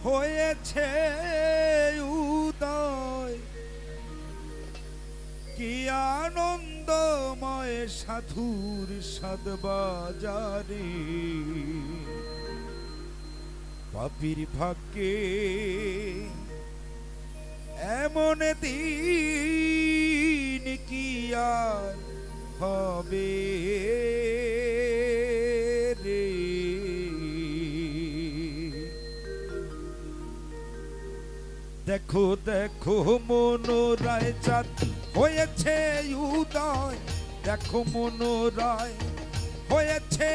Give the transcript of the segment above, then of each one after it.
হয়েছে উদয়, কি আনন্দময় সাধুর সদবাজারে। পাপীর ভাগ্যে এমন দিন কি আর হবে রে। দেখো দেখো মনোরায় চাঁদ হয়েছে উদয়, দেখো মনোরায় হয়েছে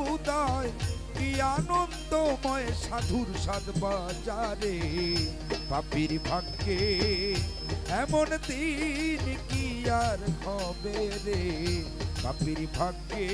উদয়, কি আনন্দময় সাধুর সাধবাজারে। পাপীর ভাগ্যে এমন দিন কি আর হবে রে। পাপীর ভাগ্যে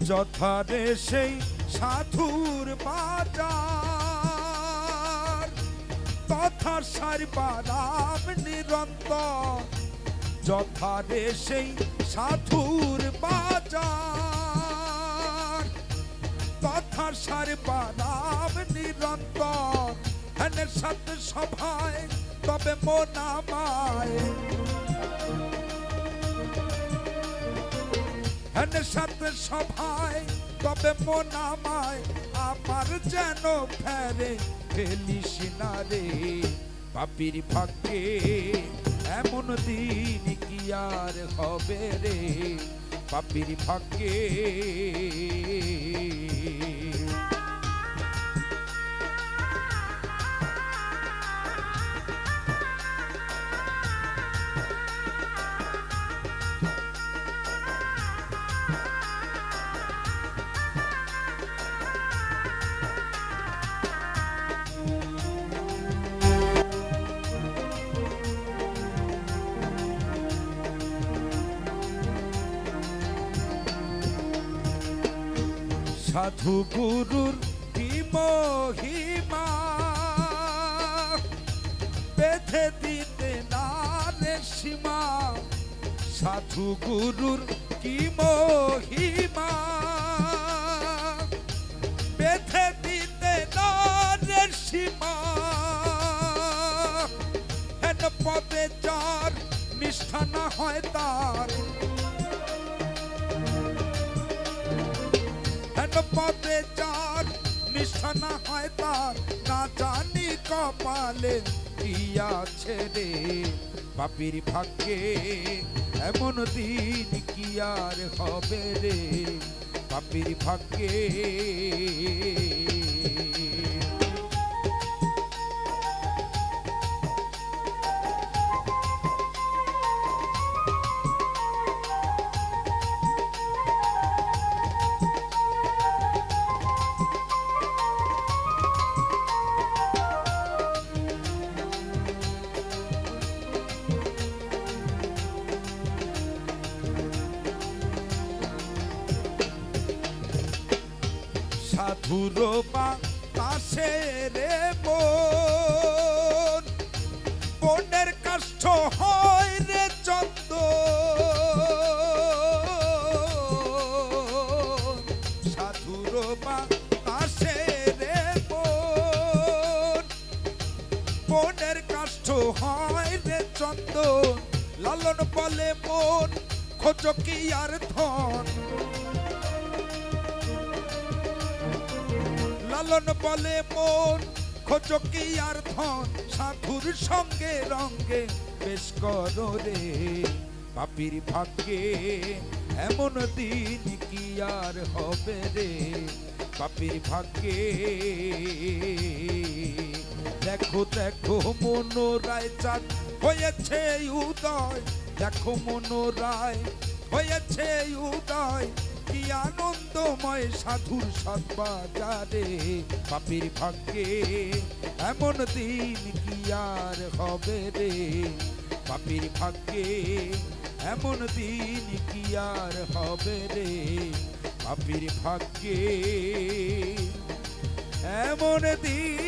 যথারে সেই সাধুর বাজার, তথা সারবারাম নিরন্তর। যথারে সেই সাধুর বাজার, তথা সারবারাম নিরন্তর। হেনের সাথে সভায় তবে মন আমায়, হেনের সাথে সভায় তবে মন আমায়। আমার যেন ফেরে ফেলিস না রে। পাপীর ভাগ্যে এমন দিন কি আর হবে রে। পাপীর ভাগ্যে সাধু গুরুর কি মহিমা, বেঁধে দিতে না রে সীমা। সাধু গুরুর কি মহিমা, বেঁধে দিতে না রে সীমা। হেন পদে যার নিষ্ঠা না হয় তার, পদে যার নিষ্ঠা না হয় তার, না জানি কপালে কি আছে রে। পাপীর ভাগ্যে এমন দিন কি আর হবে রে। পাপীর ভাগ্যে সাধুর বাতাসে রে মন, বনের কাষ্ঠ হয় রে চন্দন। সাধুর বাতাসে রে মন, বনের কাষ্ঠ হয় রে চন্দন। লালন বলে মন খোঁজো কি আর ধন, লালন বলে মন খোঁজো কি আর ধন। সাধুর সঙ্গে রঙ্গে বেশ করো রে। পাপীর ভাগ্যে এমন দিন কি আর হবে রে। পাপীর ভাগ্যে দেখো দেখো মনোরায় চাঁদ হয়েছে উদয়, দেখো মনোরায় হয়েছে উদয়, কি আনন্দময় সাধুর সৎবাজারে, পাপির ভাগ্যে এমন দিন কি আর হবে রে, পাপির ভাগ্যে এমন দিন কি আর হবে রে, পাপির ভাগ্যে এমন দিন